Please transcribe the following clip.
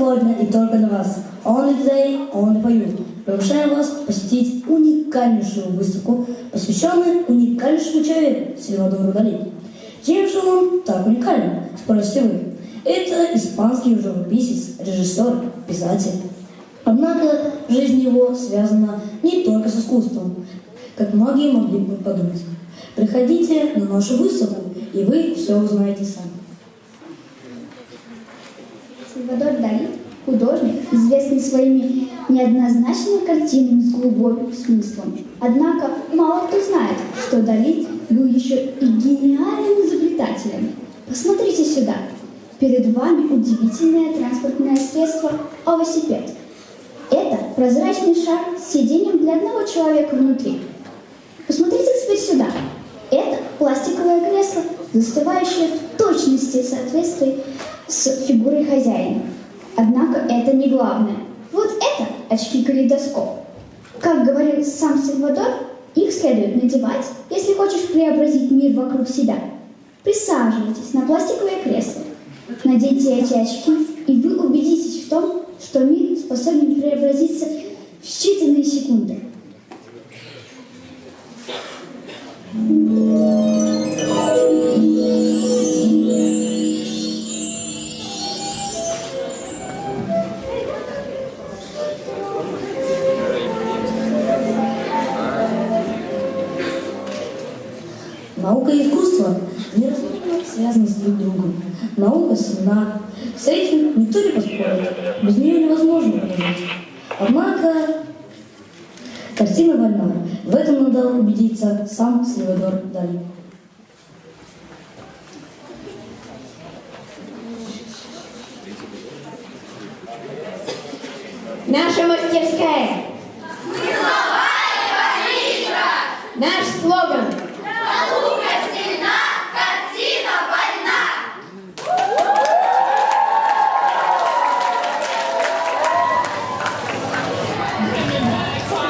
сегодня и только для вас. Only today, only for you. Приглашаем вас посетить уникальнейшую выставку, посвященную уникальнейшему человеку Сальвадору Дали. Чем же он так уникален, спросите вы? Это испанский живописец, режиссер, писатель. Однако жизнь его связана не только с искусством, как многие могли бы подумать. Приходите на нашу выставку, и вы все узнаете сами. Сальвадор Дали – художник, известный своими неоднозначными картинами с глубоким смыслом. Однако мало кто знает, что Дали был еще и гениальным изобретателем. Посмотрите сюда. Перед вами удивительное транспортное средство – велосипед. Это прозрачный шар с сиденьем для одного человека внутри. Посмотрите теперь сюда. Это пластиковое кресло, застывающее в точности в соответствии с фигурой хозяина. Однако это не главное. Вот это очки-калейдоскоп. Как говорил сам Сальвадор, их следует надевать, если хочешь преобразить мир вокруг себя. Присаживайтесь на пластиковое кресло, наденьте эти очки, и вы убедитесь в том, что мир способен преобразиться в считанные секунды. Наука и искусство неразрывно связаны с друг другом. Наука сильна. С этим никто не поспорит. Без нее невозможно прожить. Однако картина вольна. В этом надо убедиться сам Сальвадор Дали. Наша мастерская